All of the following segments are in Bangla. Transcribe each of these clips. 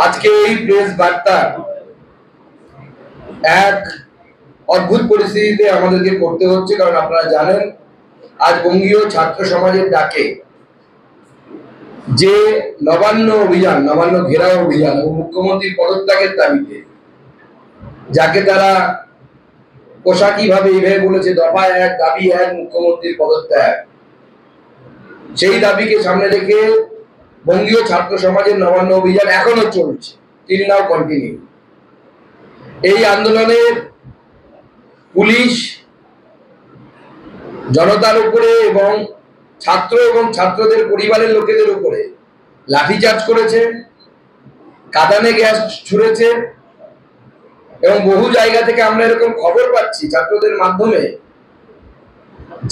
আজকে এই প্রেস বার্তা এক অদ্ভুত পরিস্থিতিতে আমাদেরকে করতে হচ্ছে, কারণ আপনারা জানেন আজ বঙ্গীয় ছাত্র সমাজের ডাকে যে নবান্ন অভিযান, নবান্ন ঘেরাও অভিযান এবং মুখ্যমন্ত্রীর পদত্যাগের দাবিতে, যাকে তারা পোশাকিভাবে এইভাবে বলেছে দফা এক, দাবি এক, মুখ্যমন্ত্রীর পদত্যাগ, সেই দাবিকে সামনে রেখে বঙ্গীয় ছাত্র সমাজের নবান্ন অভিযান এখনো চলছে, টিল নাও কন্টিনিউ। এই আন্দোলনের পুলিশ জনতার উপরে এবং ছাত্র এবং ছাত্রদের পরিবারের লোকেদের উপরে লাঠিচার্জ করেছে, কাঁদানে গ্যাস ছুড়েছে এবং বহু জায়গা থেকে আমরা এরকম খবর পাচ্ছি ছাত্রদের মাধ্যমে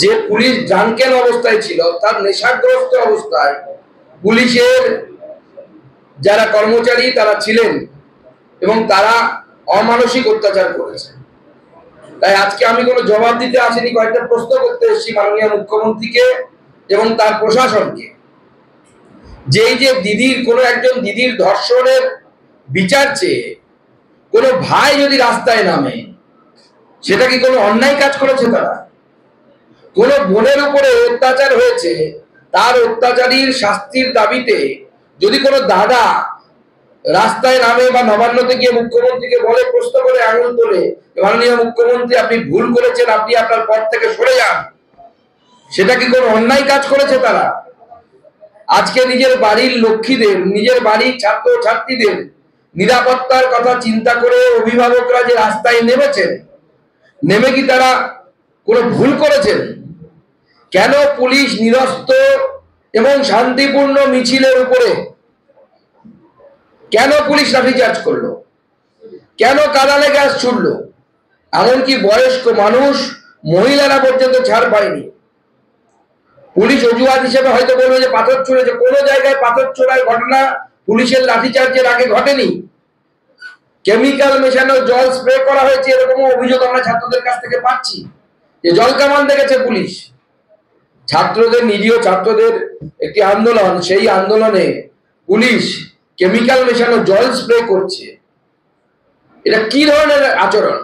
যে পুলিশ ড্রাঙ্কেন অবস্থায় ছিল, তার নেশাগ্রস্ত অবস্থায় পুলিশের যারা কর্মচারী তারা ছিলেন এবং তারা অমানসিক অত্যাচার করেছে। তাই আজকে আমি কোনো জবাব দিতে আসিনি, কয়েকটা প্রশ্ন করতে এসেছি মাননীয় মুখ্যমন্ত্রীকে এবং তার প্রশাসনকে, যে দিদির কোনো একজন দিদির ধর্ষণের বিচার চেয়ে কোনো ভাই যদি রাস্তায় নামে, সেটা কি কোনো অন্যায় কাজ করেছে? তারা কোনো বোনের উপরে অত্যাচার হয়েছে, তার অত্যাচারীর শাস্তির দাবিতে যদি কোনো দাদা রাস্তায় নামে বা নবান্নতে গিয়ে মুখ্যমন্ত্রীকে বলে, প্রশ্ন করে, আঙুল তোলে, মাননীয় মুখ্যমন্ত্রী আপনি ভুল করেছেন, আপনি আপনার পদ থেকে সরে যান, সেটা কি কোনো অন্যায় কাজ করেছে? তারা আজকে নিজের বাড়ির লক্ষ্মীদের, নিজের বাড়ির ছাত্র ছাত্রীদের নিরাপত্তার কথা চিন্তা করে অভিভাবকরা যে রাস্তায় নেমেছেন, নেমে কি তারা কোনো ভুল করেছেন? কেন পুলিশ নিরস্ত্র এবং শান্তিপূর্ণ মিছিলের উপরে কেন পুলিশ লাঠিচার্জ করলো? কেন কাঁদানে গ্যাস ছুড়লো? এমনকি বয়স্ক মানুষ, মহিলারা পর্যন্ত ছাড় পায়নি। পুলিশ অজুহাত হিসেবে হয়তো বলবে যে পাথর ছুঁড়েছে, কোনো জায়গায় পাথর ছোড়ার ঘটনা পুলিশের লাঠিচার্জের আগে ঘটেনি। কেমিক্যাল মেশানো জল স্প্রে করা হয়েছে, এরকম অভিযোগ আমরা ছাত্রদের কাছ থেকে পাচ্ছি, যে জল কামান দেখেছে পুলিশ। ছাত্রদের, নিরীহ ছাত্রদের একটি আন্দোলন, সেই আন্দোলনে পুলিশ কেমিক্যাল মেশানো জল স্প্রে করছে। এটা কি ধরনের আচরণ?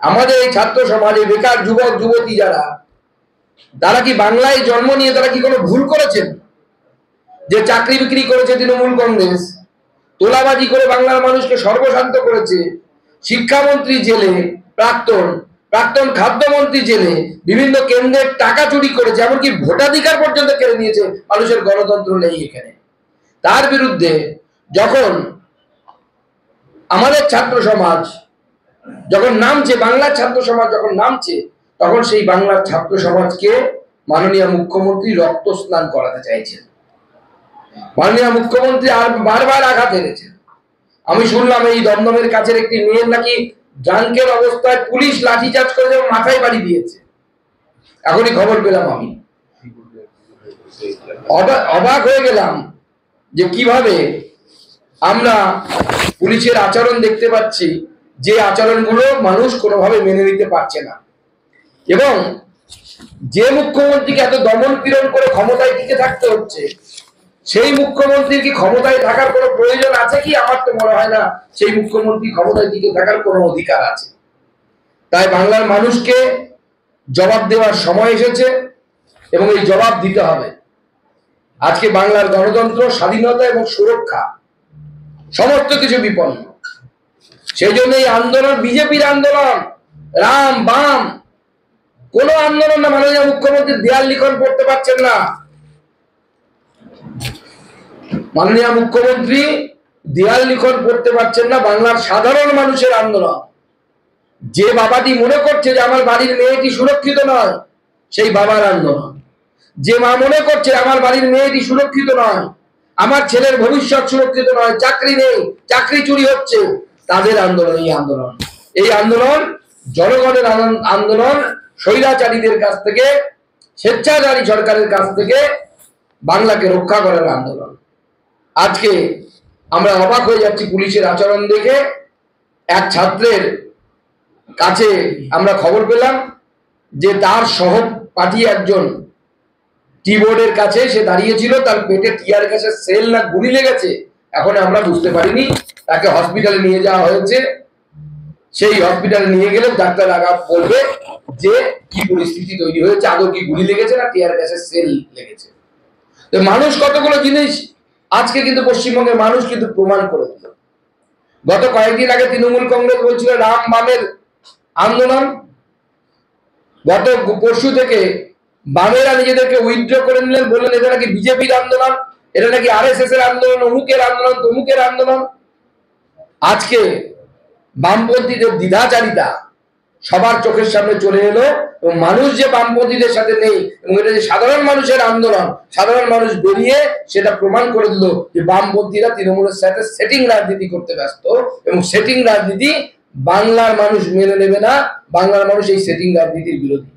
আমাদের এই ছাত্র সমাজে বেকার যুবক যুবতী যারা, তারা কি বাংলায় জন্ম নিয়ে তারা কি কোনো ভুল করেছেন? যে চাকরি বিক্রি করেছে তৃণমূল কংগ্রেস, তোলাবাজি করে বাংলার মানুষকে সর্বশান্ত করেছে, শিক্ষামন্ত্রী জেলে, প্রাক্তন খাদ্যমন্ত্রী জেলে, বিভিন্ন কেন্দ্রের টাকা চুরি করেছে, এমনকি ভোটাধিকার পর্যন্ত কেড়ে নিয়েছে, মানুষের গণতন্ত্র নেই এখানে। তার বিরুদ্ধে যখন আমাদের ছাত্র সমাজ যখন নামছে, বাংলার ছাত্র সমাজ যখন নামছে, তখন সেই বাংলার ছাত্র সমাজকে মাননীয় মুখ্যমন্ত্রী রক্ত স্নান করাতে চাইছেন। মাননীয় মুখ্যমন্ত্রী আর বারবার আঘাত এনেছেন। আমি শুনলাম এই দমদমের কাছের একটি মেয়ের নাকি ড্রাঙ্কের অবস্থায় পুলিশ লাঠিচার্জ করে এবং মাথায় বাড়ি দিয়েছে। এখনই খবর পেলাম, আমি অবাক হয়ে গেলাম যে কিভাবে আমরা পুলিশের আচরণ দেখতে পাচ্ছি, যে আচরণগুলো মানুষ কোনোভাবে মেনে নিতে পারছে না। এবং যে মুখ্যমন্ত্রীকে এত দমন পীড়ন করে ক্ষমতায় টিকে থাকতে হচ্ছে, সেই মুখ্যমন্ত্রীর কি ক্ষমতায় থাকার কোনো প্রয়োজন আছে কি? আমার তো মনে হয় না সেই মুখ্যমন্ত্রী ক্ষমতায় টিকে থাকার কোনো অধিকার আছে। তাই বাংলার মানুষকে জবাব দেওয়ার সময় এসেছে এবং এই জবাব দিতে হবে। আজকে বাংলার গণতন্ত্র, স্বাধীনতা এবং সুরক্ষা সমস্ত কিছু বিপন্ন। সেই জন্য এই আন্দোলন বিজেপির আন্দোলন, রাম বাম কোন আন্দোলন না। মাননীয় মুখ্যমন্ত্রী দেয়াল লিখন করতে পারছেন না। মাননীয় মুখ্যমন্ত্রী দেয়াল লিখন করতে পারছেন না। বাংলার সাধারণ মানুষের আন্দোলন। যে বাবাটি মনে করছে যে আমার বাড়ির মেয়েটি সুরক্ষিত নয়, সেই বাবার আন্দোলন। যে মা মনে করছে আমার বাড়ির মেয়েটি সুরক্ষিত নয়, আমার ছেলের ভবিষ্যৎ সুরক্ষিত নয়, চাকরি নেই, চাকরি চুরি হচ্ছে, তাদের আন্দোলন। এই আন্দোলন জনগণের আন্দোলন, স্বৈরাচারীদের কাছ থেকে, স্বেচ্ছাচারী সরকারের কাছ থেকে বাংলাকে রক্ষা করার আন্দোলন। আজকে আমরা অবাক হয়ে যাচ্ছি পুলিশের আচরণ দেখে। এক ছাত্রের কাছে আমরা খবর পেলাম যে তার সহপাঠী একজন টি বোর্ডের কাছে সে দাঁড়িয়েছিল, তার পেটে টিয়ার গ্যাসের সেল না গুলি লেগেছে এখন আমরা বুঝতে পারিনি। তাকে হসপিটালে নিয়ে যাওয়া হয়েছে, সেই হসপিটালে নিয়ে গেলে ডাক্তার আগা বলবে যে কি পরিস্থিতি তৈরি হয়েছে, আদৌ কি গুলি লেগেছে না টিয়ার গ্যাসের সেল লেগেছে। তো মানুষ কতগুলো জিনিস আজকে কিন্তু পশ্চিমবঙ্গের মানুষ কিন্তু প্রমাণ করে দিল। গত কয়েকদিন আগে তৃণমূল কংগ্রেস বলছিল রাম বামের আন্দোলন, গত পরশু থেকে বামেরা নিজেদেরকে উইথড্র করে নিলেন, বললেন এটা নাকি বিজেপির আন্দোলন, এটা নাকি আরএসএস এর আন্দোলন, অমুকের আন্দোলন, তমুকের আন্দোলন। আজকে বামপন্থীদের দ্বিধাচারিতা সবার চোখের সামনে চলে এলো এবং মানুষ যে বামপন্থীদের সাথে নেই এবং এটা যে সাধারণ মানুষের আন্দোলন, সাধারণ মানুষ বেরিয়ে সেটা প্রমাণ করে দিল যে বামপন্থীরা তৃণমূলের সাথে সেটিং রাজনীতি করতে ব্যস্ত এবং সেটিং রাজনীতি বাংলার মানুষ মেনে নেবে না, বাংলার মানুষ এই সেটিং রাজনীতির বিরোধী।